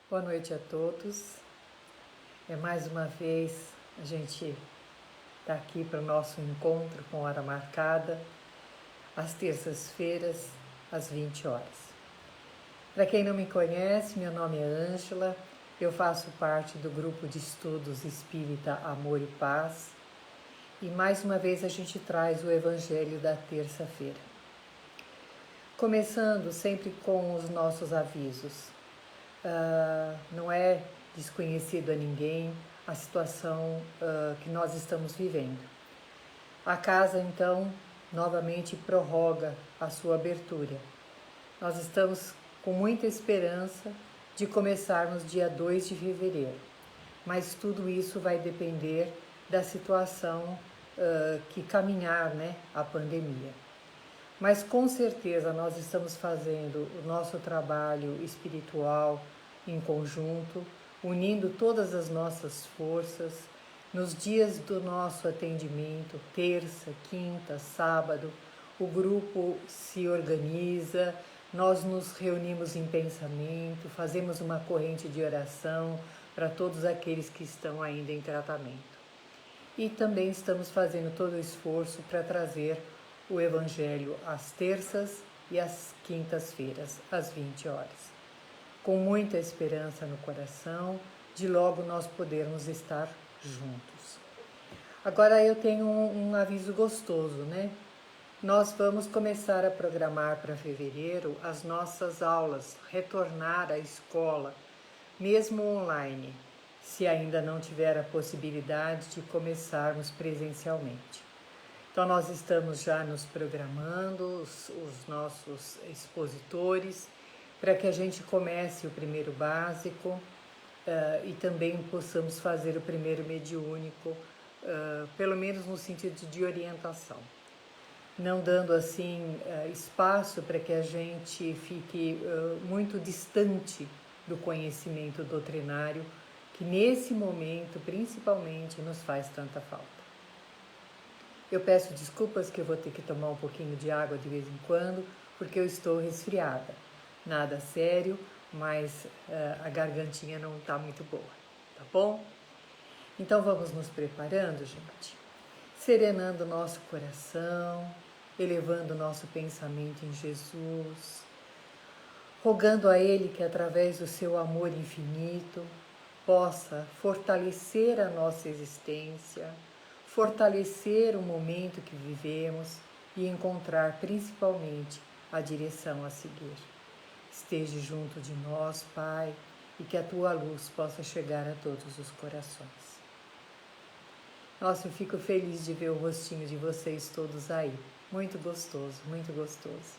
Boa noite a todos. Mais uma vez a gente está aqui para o nosso encontro com hora marcada, às terças-feiras, às 20 horas. Para quem não me conhece, meu nome é Ângela, eu faço parte do grupo de estudos Espírita Amor e Paz e mais uma vez a gente traz o Evangelho da terça-feira. Começando sempre com os nossos avisos. Não é desconhecido a ninguém a situação que nós estamos vivendo. A casa, então, novamente prorroga a sua abertura. Nós estamos com muita esperança de começarmos dia 2 de fevereiro, mas tudo isso vai depender da situação que caminhar, a pandemia. Mas com certeza nós estamos fazendo o nosso trabalho espiritual em conjunto, unindo todas as nossas forças. Nos dias do nosso atendimento, terça, quinta, sábado, o grupo se organiza, nós nos reunimos em pensamento, fazemos uma corrente de oração para todos aqueles que estão ainda em tratamento. E também estamos fazendo todo o esforço para trazer o Evangelho às terças e às quintas-feiras, às 20 horas. Com muita esperança no coração de logo nós podermos estar juntos. Agora eu tenho um aviso gostoso, Nós vamos começar a programar para fevereiro as nossas aulas, retornar à escola, mesmo online, se ainda não tiver a possibilidade de começarmos presencialmente. Então nós estamos já nos programando, os nossos expositores, para que a gente comece o primeiro básico e também possamos fazer o primeiro mediúnico, pelo menos no sentido de orientação. Não dando assim espaço para que a gente fique muito distante do conhecimento doutrinário, que nesse momento principalmente nos faz tanta falta. Eu peço desculpas que eu vou ter que tomar um pouquinho de água de vez em quando, porque eu estou resfriada. Nada sério, mas a gargantinha não está muito boa, tá bom? Então vamos nos preparando, gente. Serenando o nosso coração, elevando o nosso pensamento em Jesus, rogando a Ele que através do seu amor infinito possa fortalecer a nossa existência, fortalecer o momento que vivemos e encontrar principalmente a direção a seguir. Esteja junto de nós, Pai, e que a Tua luz possa chegar a todos os corações. Nossa, eu fico feliz de ver o rostinho de vocês todos aí. Muito gostoso, muito gostoso.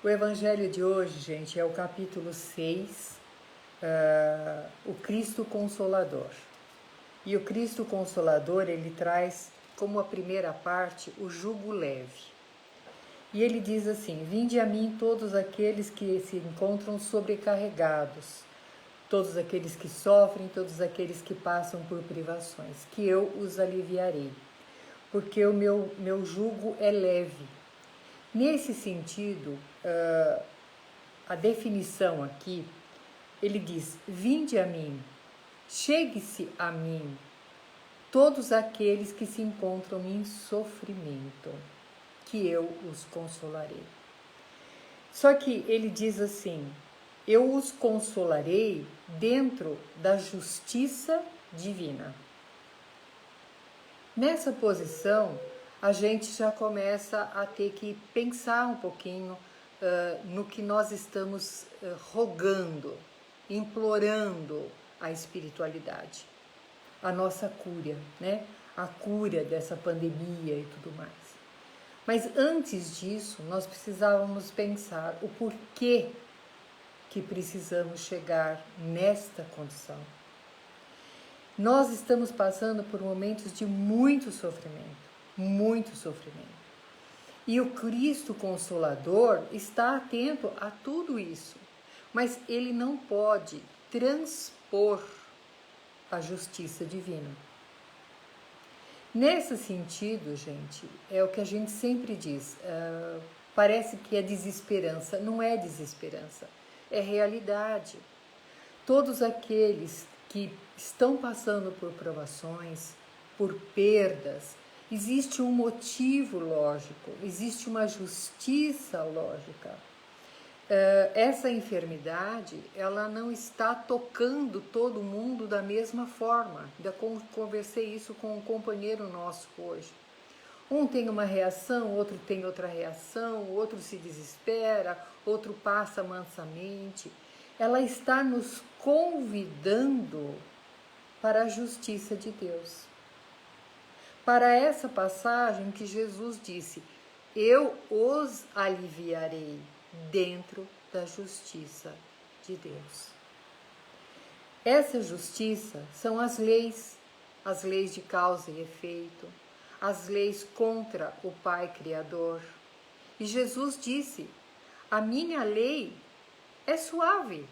O Evangelho de hoje, gente, é o capítulo 6, o Cristo Consolador. E o Cristo Consolador, ele traz como a primeira parte o jugo leve. E ele diz assim: vinde a mim todos aqueles que se encontram sobrecarregados, todos aqueles que sofrem, todos aqueles que passam por privações, que eu os aliviarei, porque o meu jugo é leve. Nesse sentido, a definição aqui, ele diz: vinde a mim, chegue-se a mim, todos aqueles que se encontram em sofrimento, que eu os consolarei. Só que ele diz assim: eu os consolarei dentro da justiça divina. Nessa posição, a gente já começa a ter que pensar um pouquinho no que nós estamos rogando, implorando a espiritualidade, a nossa cura, a cura dessa pandemia e tudo mais. Mas antes disso, nós precisávamos pensar o porquê que precisamos chegar nesta condição. Nós estamos passando por momentos de muito sofrimento, muito sofrimento. E o Cristo Consolador está atento a tudo isso, mas ele não pode transpor a justiça divina. Nesse sentido, gente, é o que a gente sempre diz, parece que é desesperança, não é desesperança, é realidade. todos aqueles que estão passando por provações, por perdas, existe um motivo lógico, existe uma justiça lógica. Essa enfermidade, ela não está tocando todo mundo da mesma forma. Ainda conversei isso com um companheiro nosso hoje. Um tem uma reação, outro tem outra reação, outro se desespera, outro passa mansamente. Ela está nos convidando para a justiça de Deus. Para essa passagem que Jesus disse, eu os aliviarei dentro da justiça de Deus. Essa justiça são as leis de causa e efeito, as leis contra o Pai Criador. E Jesus disse, a minha lei é suave,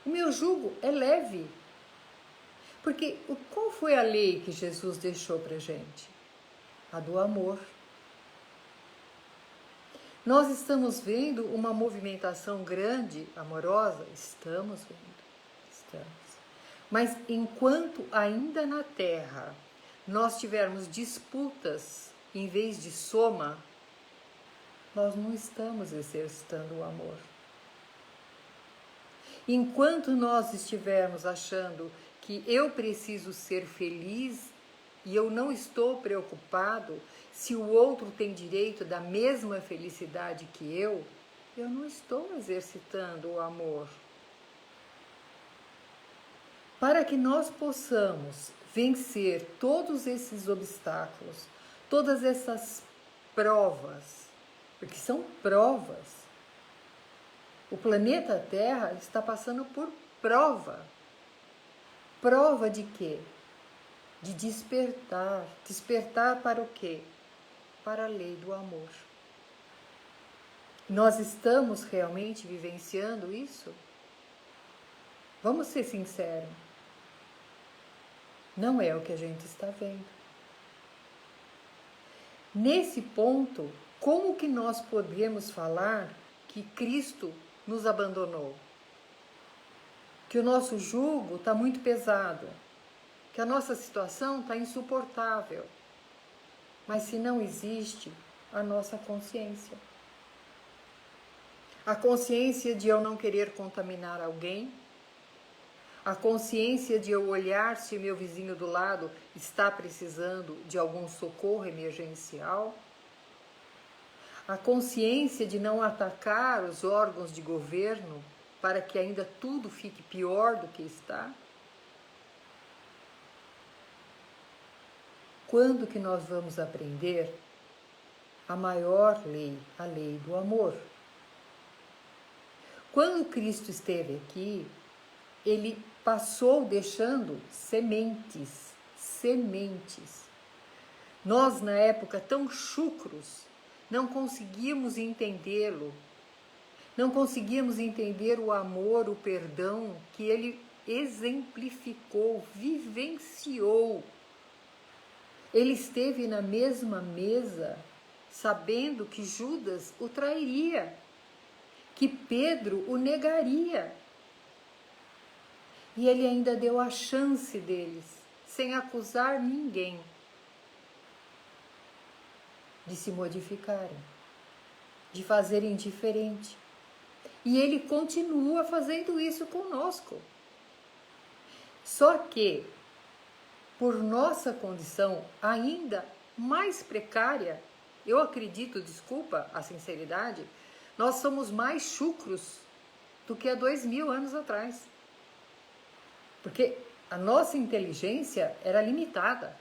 o meu jugo é leve. Porque qual foi a lei que Jesus deixou para a gente? A do amor. Nós estamos vendo uma movimentação grande, amorosa? Estamos vendo, estamos. Mas enquanto ainda na Terra nós tivermos disputas em vez de soma, nós não estamos exercitando o amor. Enquanto nós estivermos achando que eu preciso ser feliz e eu não estou preocupado se o outro tem direito da mesma felicidade que eu não estou exercitando o amor. Para que nós possamos vencer todos esses obstáculos, todas essas provas, porque são provas. O planeta Terra está passando por prova. Prova de quê? De despertar. Despertar para o quê? Para a lei do amor. Nós estamos realmente vivenciando isso? Vamos ser sinceros. Não é o que a gente está vendo. Nesse ponto, como que nós podemos falar que Cristo nos abandonou? Que o nosso jugo está muito pesado, que a nossa situação está insuportável. Mas se não existe a nossa consciência, a consciência de eu não querer contaminar alguém, a consciência de eu olhar se meu vizinho do lado está precisando de algum socorro emergencial, a consciência de não atacar os órgãos de governo para que ainda tudo fique pior do que está. Quando que nós vamos aprender a maior lei, a lei do amor? Quando Cristo esteve aqui, ele passou deixando sementes. Nós, na época, tão chucros, não conseguíamos entendê-lo, não conseguíamos entender o amor, o perdão que ele exemplificou, vivenciou. Ele esteve na mesma mesa, sabendo que Judas o trairia, que Pedro o negaria. E ele ainda deu a chance deles, sem acusar ninguém, de se modificarem, de fazerem diferente. E ele continua fazendo isso conosco. Só que, por nossa condição ainda mais precária, eu acredito, desculpa a sinceridade, nós somos mais chucros do que há 2000 anos atrás. Porque a nossa inteligência era limitada.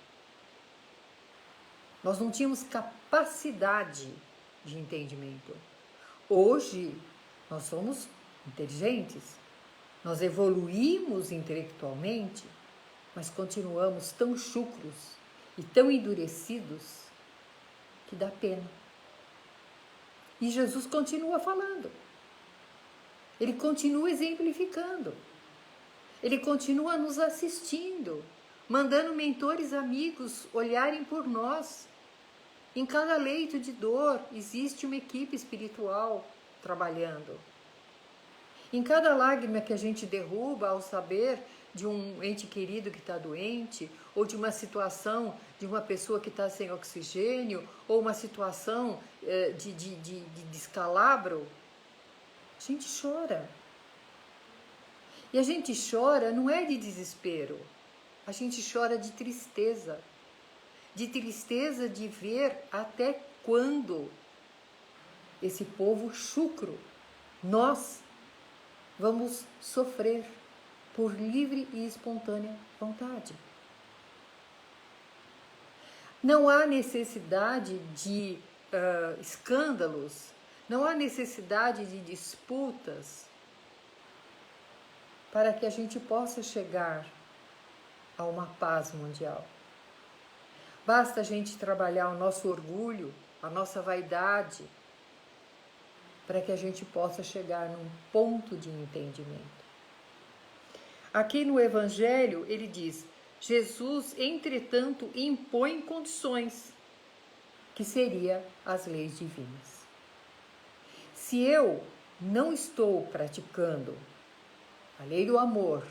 Nós não tínhamos capacidade de entendimento. Hoje, nós somos inteligentes, nós evoluímos intelectualmente, mas continuamos tão chucros e tão endurecidos que dá pena. E Jesus continua falando, ele continua exemplificando, ele continua nos assistindo, mandando mentores amigos olharem por nós. Em cada leito de dor existe uma equipe espiritual trabalhando. Em cada lágrima que a gente derruba ao saber de um ente querido que está doente, ou de uma situação de uma pessoa que está sem oxigênio, ou uma situação de descalabro, a gente chora. E a gente chora não é de desespero, a gente chora de tristeza de ver até quando esse povo chucro, nós vamos sofrer por livre e espontânea vontade. Não há necessidade de escândalos, não há necessidade de disputas para que a gente possa chegar a uma paz mundial. Basta a gente trabalhar o nosso orgulho, a nossa vaidade, para que a gente possa chegar num ponto de entendimento. Aqui no Evangelho ele diz: Jesus, entretanto, impõe condições, que seria as leis divinas. Se eu não estou praticando a lei do amor,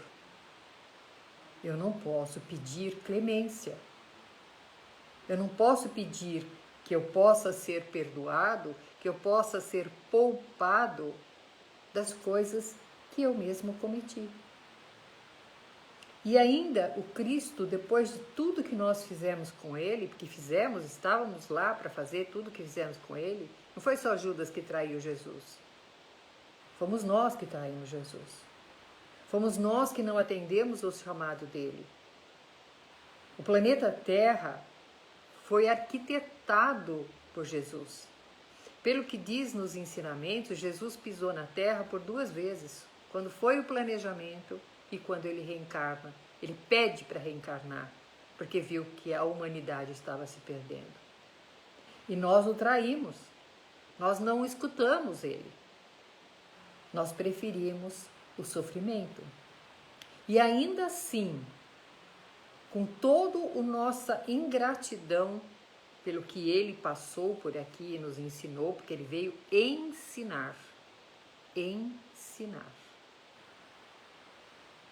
eu não posso pedir clemência. Eu não posso pedir que eu possa ser perdoado, que eu possa ser poupado das coisas que eu mesmo cometi. E ainda o Cristo, depois de tudo que nós fizemos com ele, porque estávamos lá para fazer tudo que fizemos com ele, não foi só Judas que traiu Jesus. Fomos nós que traímos Jesus. Fomos nós que não atendemos ao chamado dele. O planeta Terra foi arquitetado por Jesus. Pelo que diz nos ensinamentos, Jesus pisou na Terra por 2 vezes, quando foi o planejamento e quando ele reencarna. Ele pede para reencarnar, porque viu que a humanidade estava se perdendo. E nós o traímos, nós não escutamos ele. Nós preferimos o sofrimento. E ainda assim, com toda a nossa ingratidão pelo que ele passou por aqui e nos ensinou, porque ele veio ensinar. Ensinar.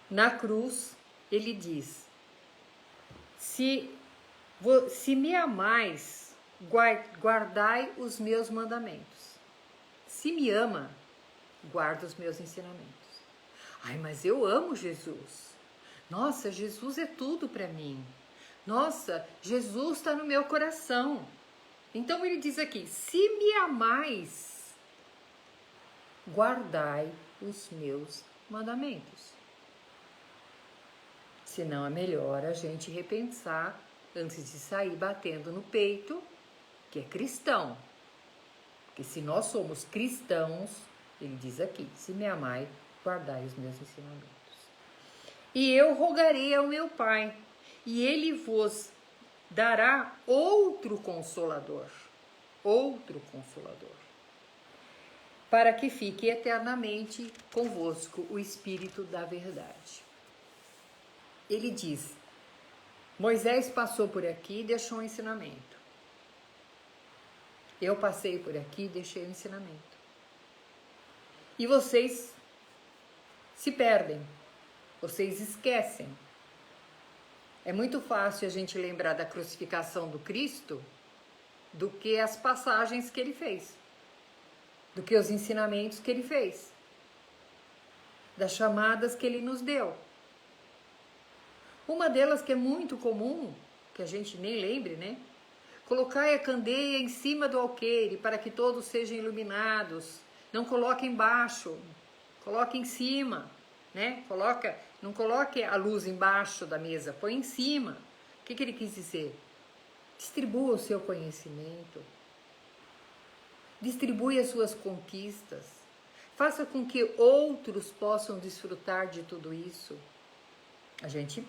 Na cruz, ele diz: se me amais, guardai os meus mandamentos. Se me ama, guarda os meus ensinamentos. Ai, mas eu amo Jesus. Nossa, Jesus é tudo para mim. Nossa, Jesus está no meu coração. Então ele diz aqui: se me amais, guardai os meus mandamentos. Senão é melhor a gente repensar antes de sair batendo no peito que é cristão. Porque se nós somos cristãos, ele diz aqui: se me amai, guardai os meus ensinamentos. E eu rogarei ao meu Pai, e ele vos dará outro consolador, para que fique eternamente convosco o Espírito da verdade. Ele diz: Moisés passou por aqui e deixou um ensinamento. Eu passei por aqui e deixei o ensinamento. E vocês se perdem, vocês esquecem. É muito fácil a gente lembrar da crucificação do Cristo do que as passagens que ele fez, do que os ensinamentos que ele fez, das chamadas que ele nos deu. Uma delas que é muito comum, que a gente nem lembre, né? Colocai a candeia em cima do alqueire para que todos sejam iluminados. Não coloque embaixo, coloque em cima, né? Não coloque a luz embaixo da mesa, põe em cima. O que ele quis dizer? Distribua o seu conhecimento. Distribui as suas conquistas. Faça com que outros possam desfrutar de tudo isso. A gente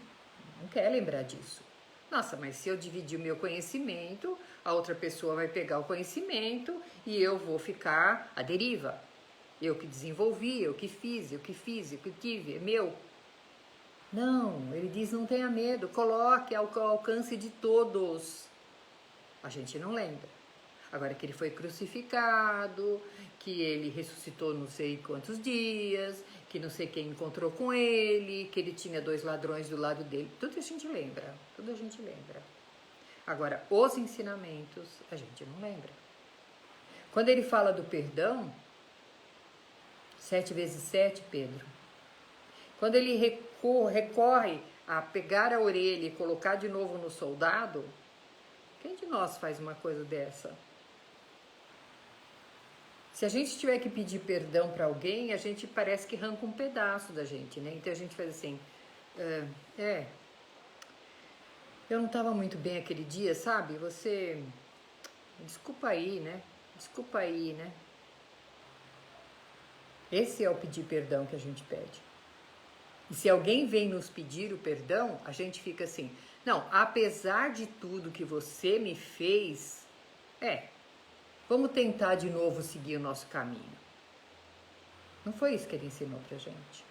não quer lembrar disso. Nossa, mas se eu dividir o meu conhecimento, a outra pessoa vai pegar o conhecimento e eu vou ficar à deriva. Eu que desenvolvi, eu que fiz, eu que tive, é meu. Não, ele diz: não tenha medo, coloque ao alcance de todos. A gente não lembra. Agora que ele foi crucificado, que ele ressuscitou não sei quantos dias, que não sei quem encontrou com ele, que ele tinha 2 ladrões do lado dele. Tudo a gente lembra, tudo a gente lembra. Agora, os ensinamentos, a gente não lembra. Quando ele fala do perdão, 7 vezes 7, Pedro, quando ele recorre a pegar a orelha e colocar de novo no soldado, quem de nós faz uma coisa dessa? Se a gente tiver que pedir perdão para alguém, a gente parece que arranca um pedaço da gente, né? Então a gente faz assim, eu não estava muito bem aquele dia, sabe? Você, desculpa aí, né? Desculpa aí, né? Esse é o pedir perdão que a gente pede. E se alguém vem nos pedir o perdão, a gente fica assim, não, apesar de tudo que você me fez, vamos tentar de novo seguir o nosso caminho. Não foi isso que ele ensinou pra gente.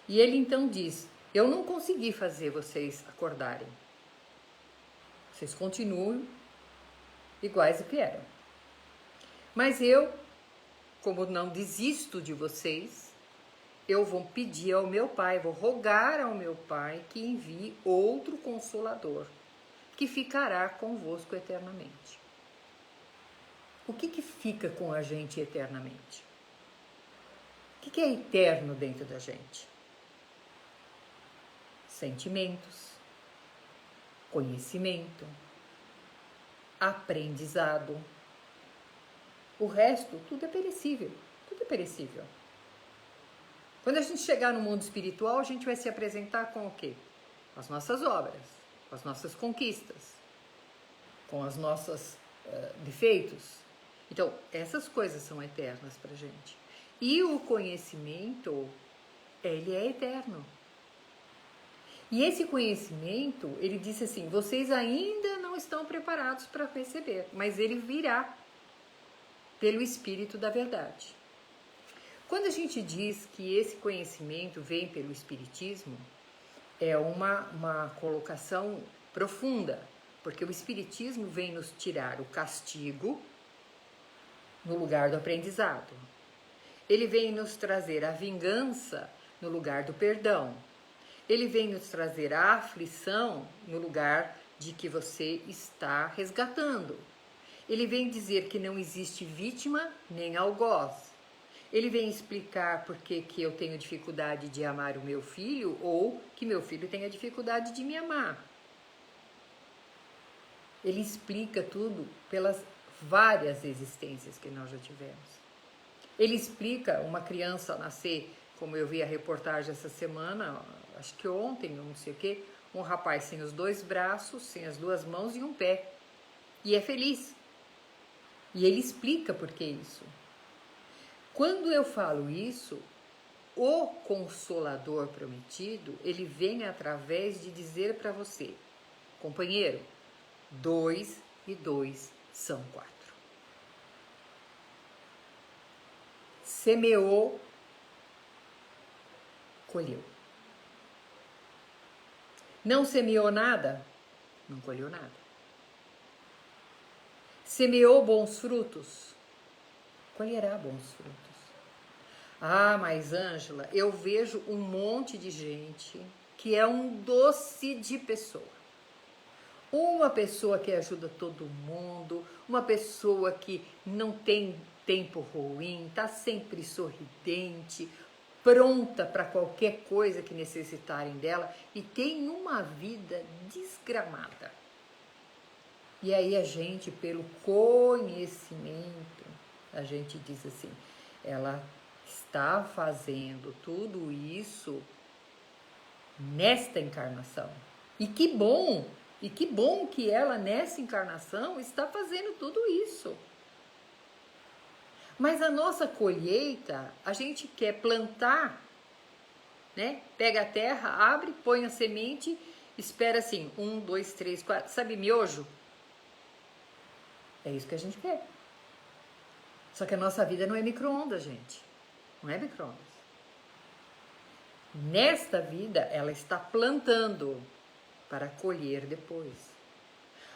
E ele então diz, eu não consegui fazer vocês acordarem. Vocês continuam iguais do que eram. Mas eu, como não desisto de vocês, eu vou pedir ao meu Pai, vou rogar ao meu Pai que envie outro Consolador, que ficará convosco eternamente. O que fica com a gente eternamente? O que é eterno dentro da gente? Sentimentos, conhecimento, aprendizado. O resto, tudo é perecível, tudo é perecível. Quando a gente chegar no mundo espiritual, a gente vai se apresentar com o quê? Com as nossas obras, com as nossas conquistas, com os nossos defeitos. Então, essas coisas são eternas pra gente. E o conhecimento, ele é eterno. E esse conhecimento, ele disse assim, vocês ainda não estão preparados para receber, mas ele virá pelo Espírito da Verdade. Quando a gente diz que esse conhecimento vem pelo Espiritismo, é uma colocação profunda, porque o Espiritismo vem nos tirar o castigo no lugar do aprendizado. Ele vem nos trazer a vingança no lugar do perdão. Ele vem nos trazer a aflição no lugar de que você está resgatando. Ele vem dizer que não existe vítima nem algoz. Ele vem explicar por que eu tenho dificuldade de amar o meu filho ou que meu filho tenha dificuldade de me amar. Ele explica tudo pelas várias existências que nós já tivemos. Ele explica uma criança nascer, como eu vi a reportagem essa semana, acho que ontem, não sei o quê, um rapaz sem os 2 braços, sem as 2 mãos e um pé. E é feliz. E ele explica por que isso. Quando eu falo isso, o Consolador prometido, ele vem através de dizer para você, companheiro, 2 e 2 são 4. Semeou, colheu. Não semeou nada, não colheu nada. Semeou bons frutos, colherá bons frutos. Ah, mas Ângela, eu vejo um monte de gente que é um doce de pessoa. Uma pessoa que ajuda todo mundo, uma pessoa que não tem tempo ruim, está sempre sorridente, pronta para qualquer coisa que necessitarem dela e tem uma vida desgramada. E aí a gente, pelo conhecimento, a gente diz assim, ela está fazendo tudo isso nesta encarnação. E que bom que ela nessa encarnação está fazendo tudo isso. Mas a nossa colheita, a gente quer plantar, né? Pega a terra, abre, põe a semente, espera assim, 1, 2, 3, 4, sabe miojo? É isso que a gente quer. Só que a nossa vida não é micro-ondas, gente. Não é micro-ondas. Nesta vida, ela está plantando para colher depois.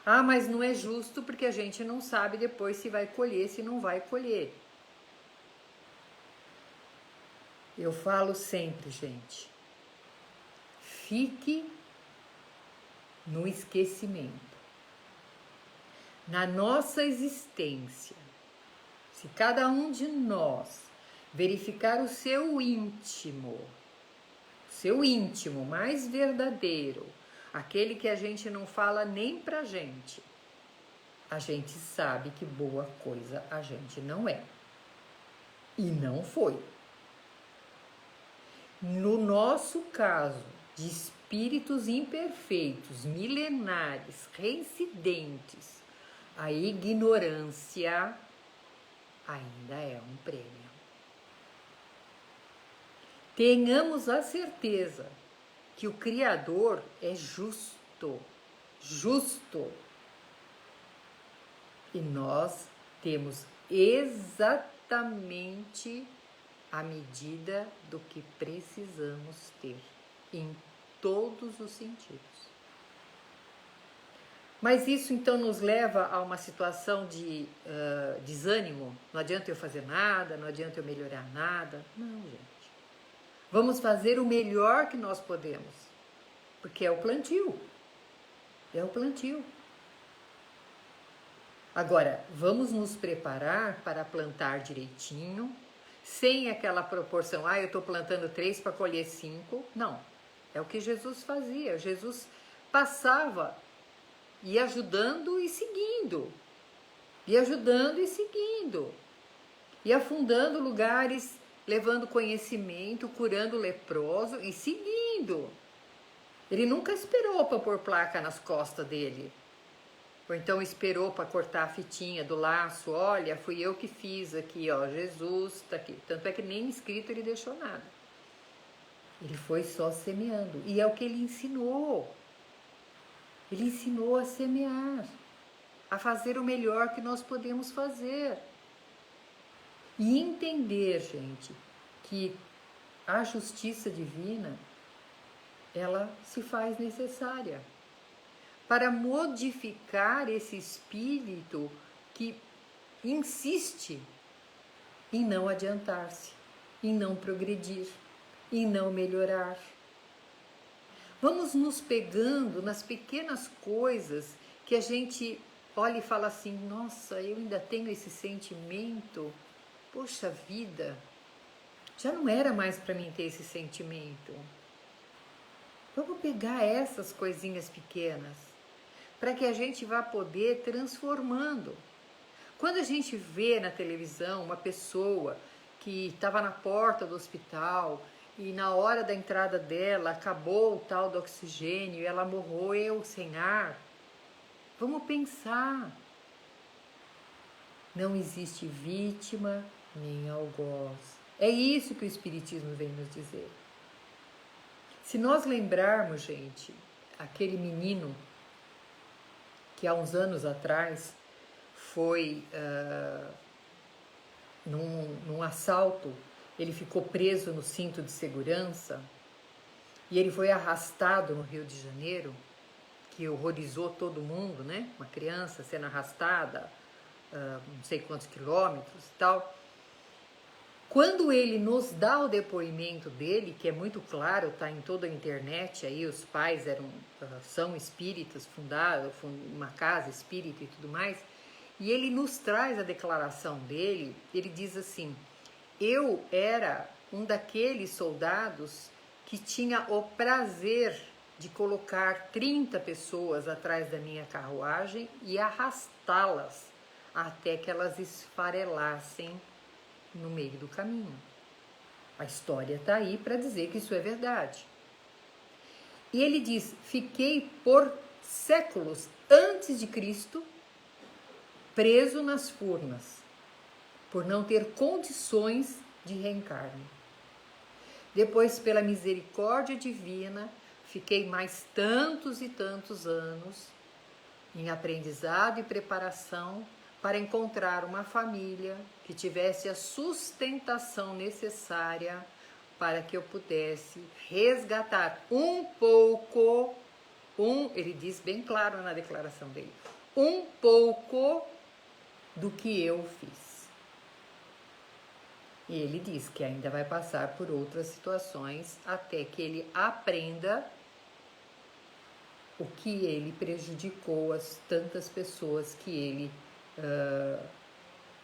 Ah, mas não é justo porque a gente não sabe depois se vai colher, se não vai colher. Eu falo sempre, gente, fique no esquecimento. Na nossa existência, se cada um de nós verificar o seu íntimo mais verdadeiro, aquele que a gente não fala nem pra gente, a gente sabe que boa coisa a gente não é. E não foi. No nosso caso, de espíritos imperfeitos, milenares, reincidentes, a ignorância ainda é um prêmio. Tenhamos a certeza que o Criador é justo, justo. E nós temos exatamente a medida do que precisamos ter, em todos os sentidos. Mas isso então nos leva a uma situação de desânimo. Não adianta eu fazer nada, não adianta eu melhorar nada. Não, gente. Vamos fazer o melhor que nós podemos, porque é o plantio. É o plantio. Agora, vamos nos preparar para plantar direitinho, sem aquela proporção, eu estou plantando 3 para colher 5. Não, é o que Jesus fazia. Jesus passava e ajudando e seguindo, e ajudando e seguindo, e afundando lugares, levando conhecimento, curando leproso e seguindo. Ele nunca esperou para pôr placa nas costas dele, ou então esperou para cortar a fitinha do laço. Olha, fui eu que fiz aqui, ó, Jesus está aqui. Tanto é que nem escrito ele deixou nada. Ele foi só semeando, e é o que ele ensinou. Ele ensinou a semear, a fazer o melhor que nós podemos fazer. E entender, gente, que a justiça divina, ela se faz necessária para modificar esse espírito que insiste em não adiantar-se, em não progredir, em não melhorar. Vamos nos pegando nas pequenas coisas que a gente olha e fala assim, nossa, eu ainda tenho esse sentimento, poxa vida, já não era mais para mim ter esse sentimento. Vamos pegar essas coisinhas pequenas, para que a gente vá poder transformando. Quando a gente vê na televisão uma pessoa que estava na porta do hospital e na hora da entrada dela acabou o tal do oxigênio e ela morreu sem ar, vamos pensar. Não existe vítima nem algoz. É isso que o Espiritismo vem nos dizer. Se nós lembrarmos, gente, aquele menino que há uns anos atrás foi num assalto, ele ficou preso no cinto de segurança e ele foi arrastado no Rio de Janeiro, que horrorizou todo mundo, né? Uma criança sendo arrastada, não sei quantos quilômetros e tal. Quando ele nos dá o depoimento dele, que é muito claro, está em toda a internet, aí os pais são espíritas, fundaram uma casa espírita e tudo mais, e ele nos traz a declaração dele. Ele diz assim, eu era um daqueles soldados que tinha o prazer de colocar 30 pessoas atrás da minha carruagem e arrastá-las até que elas esfarelassem no meio do caminho. A história está aí para dizer que isso é verdade. E ele diz, fiquei por séculos antes de Cristo preso nas furnas, por não ter condições de reencarne. Depois, pela misericórdia divina, fiquei mais tantos e tantos anos em aprendizado e preparação para encontrar uma família que tivesse a sustentação necessária para que eu pudesse resgatar um pouco, ele diz bem claro na declaração dele, um pouco do que eu fiz. E ele diz que ainda vai passar por outras situações até que ele aprenda o que ele prejudicou as tantas pessoas que ele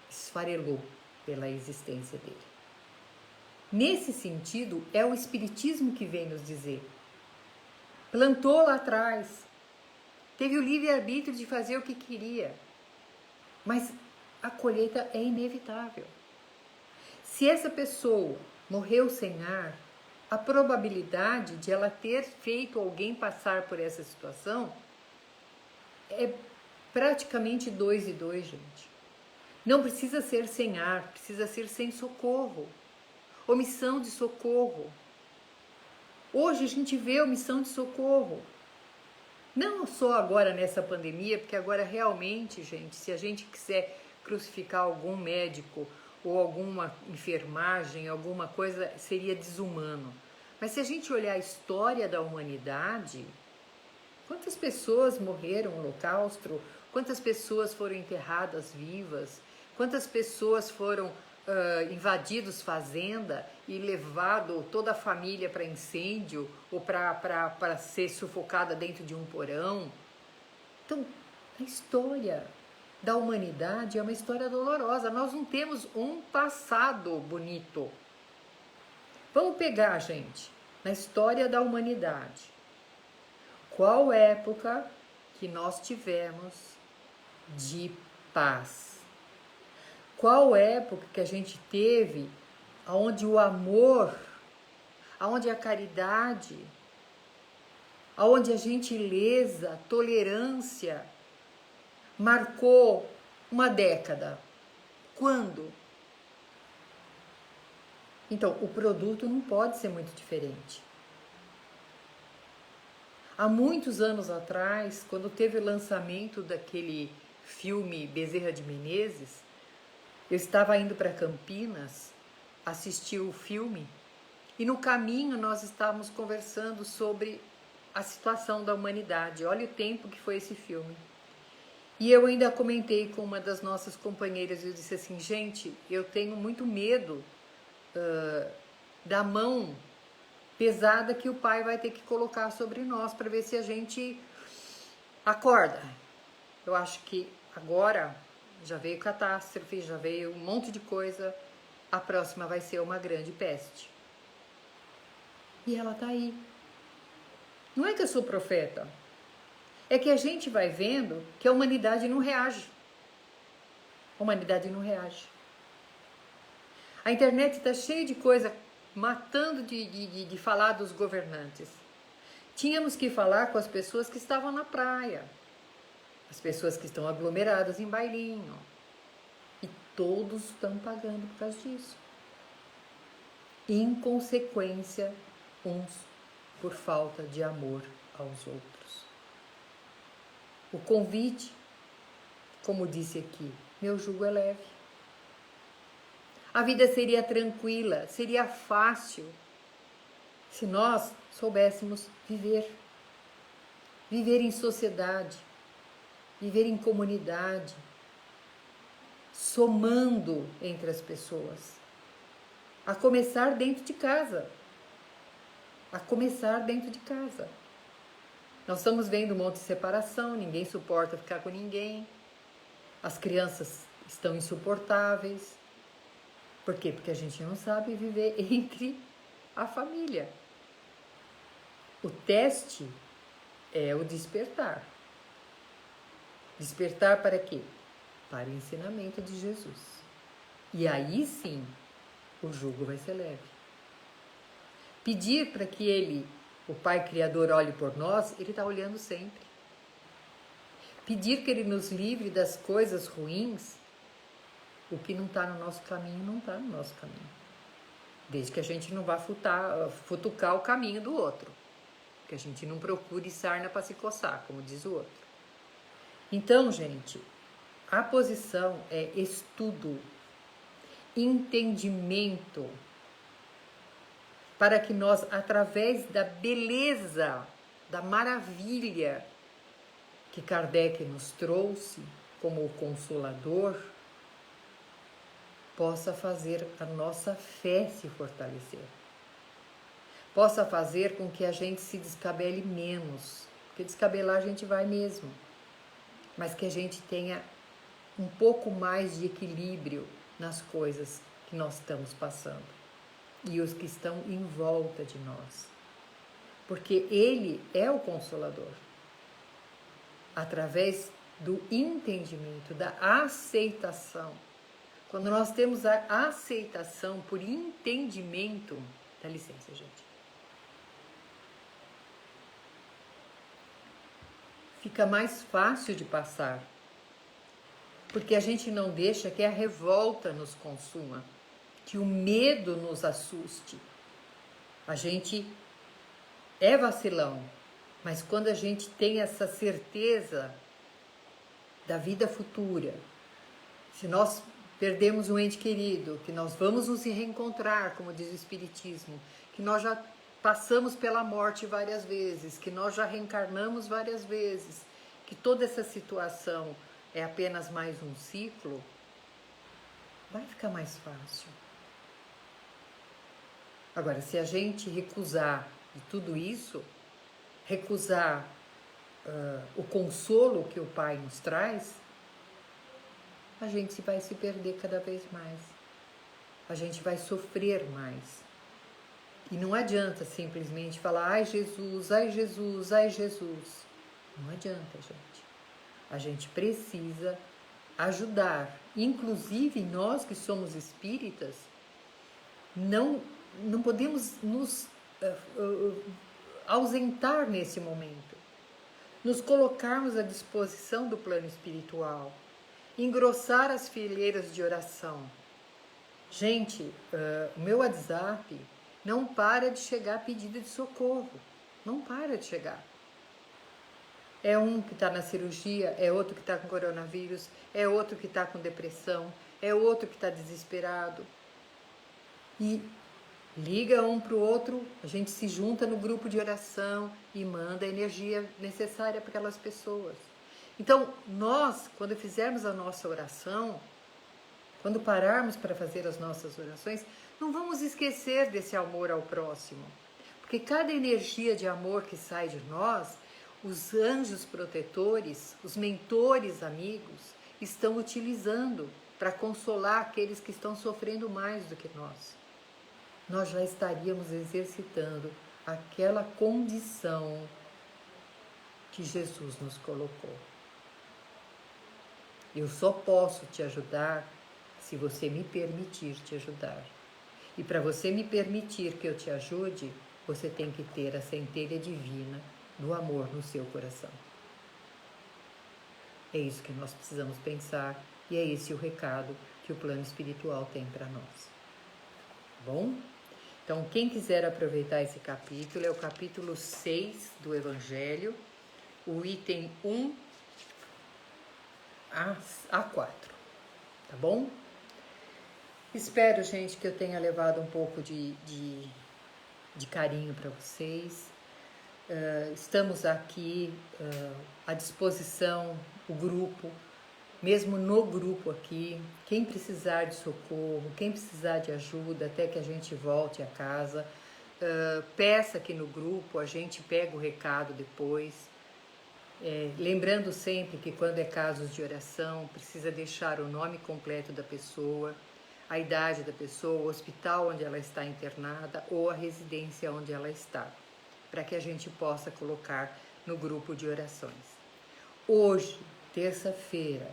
esfarelou pela existência dele. Nesse sentido, é o Espiritismo que vem nos dizer. Plantou lá atrás, teve o livre-arbítrio de fazer o que queria, mas a colheita é inevitável. Se essa pessoa morreu sem ar, a probabilidade de ela ter feito alguém passar por essa situação é praticamente 2 e 2, gente. Não precisa ser sem ar, precisa ser sem socorro. Omissão de socorro. Hoje a gente vê omissão de socorro. Não só agora nessa pandemia, porque agora realmente, gente, se a gente quiser crucificar algum médico ou alguma enfermagem, alguma coisa, seria desumano. Mas se a gente olhar a história da humanidade, quantas pessoas morreram no Holocausto, quantas pessoas foram enterradas vivas, quantas pessoas foram invadidos fazenda e levado toda a família para incêndio ou para ser sufocada dentro de um porão. Então, a história da humanidade é uma história dolorosa. Nós não temos um passado bonito. Vamos pegar, gente, na história da humanidade. Qual época que nós tivemos de paz? Qual época que a gente teve onde o amor, onde a caridade, onde a gentileza, tolerância marcou uma década? Quando? Então, o produto não pode ser muito diferente. Há muitos anos atrás, quando teve o lançamento daquele filme Bezerra de Menezes, eu estava indo para Campinas assistir o filme e no caminho nós estávamos conversando sobre a situação da humanidade. Olha o tempo que foi esse filme. E eu ainda comentei com uma das nossas companheiras, eu disse assim, gente, eu tenho muito medo da mão pesada que o Pai vai ter que colocar sobre nós para ver se a gente acorda. Eu acho que agora já veio catástrofe, já veio um monte de coisa, a próxima vai ser uma grande peste. E ela tá aí. Não é que eu sou profeta, é que a gente vai vendo que a humanidade não reage. A humanidade não reage. A internet está cheia de coisa matando de falar dos governantes. Tínhamos que falar com as pessoas que estavam na praia, as pessoas que estão aglomeradas em bailinho. E todos estão pagando por causa disso. Inconsequência, uns por falta de amor aos outros. O convite, como disse aqui, meu jugo é leve. A vida seria tranquila, seria fácil, se nós soubéssemos viver. Viver em sociedade, viver em comunidade, somando entre as pessoas. A começar dentro de casa. A começar dentro de casa. Nós estamos vendo um monte de separação, ninguém suporta ficar com ninguém. As crianças estão insuportáveis. Por quê? Porque a gente não sabe viver entre a família. O teste é o despertar. Despertar para quê? Para o ensinamento de Jesus. E aí sim, o jugo vai ser leve. Pedir para que Ele, o Pai Criador, olhe por nós, Ele está olhando sempre. Pedir que Ele nos livre das coisas ruins, o que não está no nosso caminho, não está no nosso caminho. Desde que a gente não vá futucar o caminho do outro. Que a gente não procure sarna para se coçar, como diz o outro. Então, gente, a posição é estudo, entendimento, para que nós, através da beleza, da maravilha que Kardec nos trouxe como o Consolador, possa fazer a nossa fé se fortalecer. Possa fazer com que a gente se descabele menos, porque descabelar a gente vai mesmo, mas que a gente tenha um pouco mais de equilíbrio nas coisas que nós estamos passando e os que estão em volta de nós. Porque Ele é o Consolador. Através do entendimento, da aceitação. Quando nós temos a aceitação por entendimento, dá licença, gente. Fica mais fácil de passar, porque a gente não deixa que a revolta nos consuma, que o medo nos assuste. A gente é vacilão, mas quando a gente tem essa certeza da vida futura, se nós perdemos um ente querido, que nós vamos nos reencontrar, como diz o Espiritismo, que nós já passamos pela morte várias vezes, que nós já reencarnamos várias vezes, que toda essa situação é apenas mais um ciclo, vai ficar mais fácil. Agora, se a gente recusar de tudo isso, recusar o consolo que o Pai nos traz, a gente vai se perder cada vez mais. A gente vai sofrer mais. E não adianta simplesmente falar, ai Jesus, ai Jesus, ai Jesus. Não adianta, gente. A gente precisa ajudar. Inclusive, nós que somos espíritas, não podemos nos ausentar nesse momento. Nos colocarmos à disposição do plano espiritual. Engrossar as fileiras de oração. Gente, o meu WhatsApp não para de chegar pedido de socorro. Não para de chegar. É um que está na cirurgia, é outro que está com coronavírus, é outro que está com depressão, é outro que está desesperado. E liga um para o outro, a gente se junta no grupo de oração e manda a energia necessária para aquelas pessoas. Então, nós, quando fizermos a nossa oração, quando pararmos para fazer as nossas orações, não vamos esquecer desse amor ao próximo. Porque cada energia de amor que sai de nós, os anjos protetores, os mentores amigos, estão utilizando para consolar aqueles que estão sofrendo mais do que nós. Nós já estaríamos exercitando aquela condição que Jesus nos colocou. Eu só posso te ajudar se você me permitir te ajudar. E para você me permitir que eu te ajude, você tem que ter a centelha divina do amor no seu coração. É isso que nós precisamos pensar e é esse o recado que o plano espiritual tem para nós. Bom? Então, quem quiser aproveitar esse capítulo, é o capítulo 6 do Evangelho, o item 1 a 4, tá bom? Espero, gente, que eu tenha levado um pouco de carinho para vocês. Estamos aqui à disposição, o grupo, mesmo no grupo aqui, quem precisar de socorro, quem precisar de ajuda até que a gente volte a casa, peça aqui no grupo, a gente pega o recado depois. Lembrando sempre que quando é casos de oração, precisa deixar o nome completo da pessoa, a idade da pessoa, o hospital onde ela está internada ou a residência onde ela está, para que a gente possa colocar no grupo de orações. Hoje, terça-feira,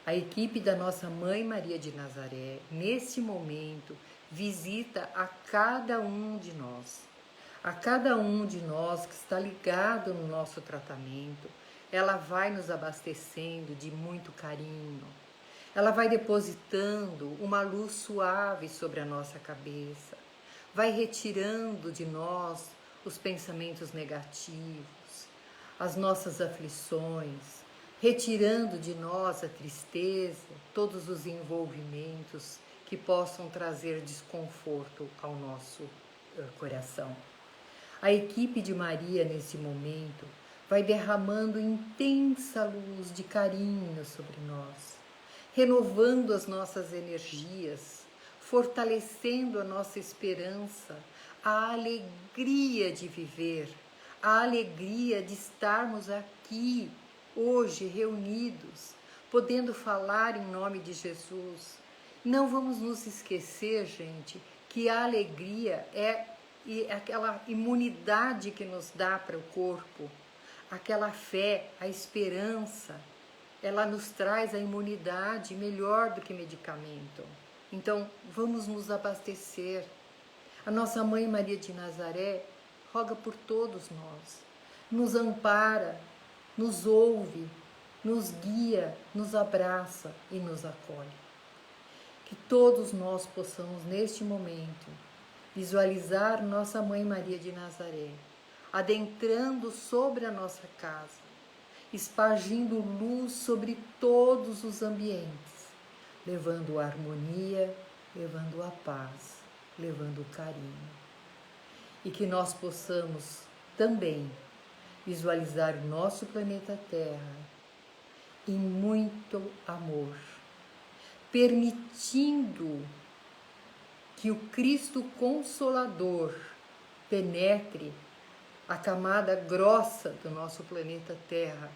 a equipe da nossa Mãe Maria de Nazaré, nesse momento, visita a cada um de nós. A cada um de nós que está ligado no nosso tratamento, ela vai nos abastecendo de muito carinho. Ela vai depositando uma luz suave sobre a nossa cabeça. Vai retirando de nós os pensamentos negativos, as nossas aflições, retirando de nós a tristeza, todos os envolvimentos que possam trazer desconforto ao nosso coração. A equipe de Maria, nesse momento, vai derramando intensa luz de carinho sobre nós, renovando as nossas energias, fortalecendo a nossa esperança, a alegria de viver, a alegria de estarmos aqui hoje reunidos, podendo falar em nome de Jesus. Não vamos nos esquecer, gente, que a alegria é aquela imunidade que nos dá para o corpo, aquela fé, a esperança, ela nos traz a imunidade melhor do que medicamento. Então, vamos nos abastecer. A nossa Mãe Maria de Nazaré roga por todos nós, nos ampara, nos ouve, nos guia, nos abraça e nos acolhe. Que todos nós possamos, neste momento, visualizar nossa Mãe Maria de Nazaré, adentrando sobre a nossa casa, espargindo luz sobre todos os ambientes, levando a harmonia, levando a paz, levando o carinho. E que nós possamos também visualizar o nosso planeta Terra em muito amor, permitindo que o Cristo Consolador penetre a camada grossa do nosso planeta Terra,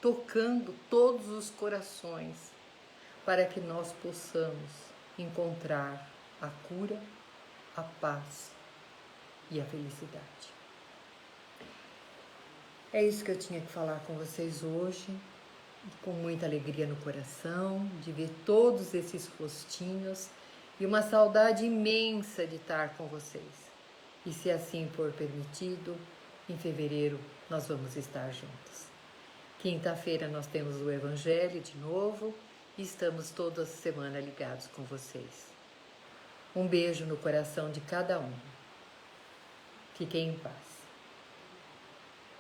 tocando todos os corações, para que nós possamos encontrar a cura, a paz e a felicidade. É isso que eu tinha que falar com vocês hoje, com muita alegria no coração, de ver todos esses rostinhos e uma saudade imensa de estar com vocês. E se assim for permitido, em fevereiro nós vamos estar juntos. Quinta-feira nós temos o Evangelho de novo e estamos toda semana ligados com vocês. Um beijo no coração de cada um. Fiquem em paz.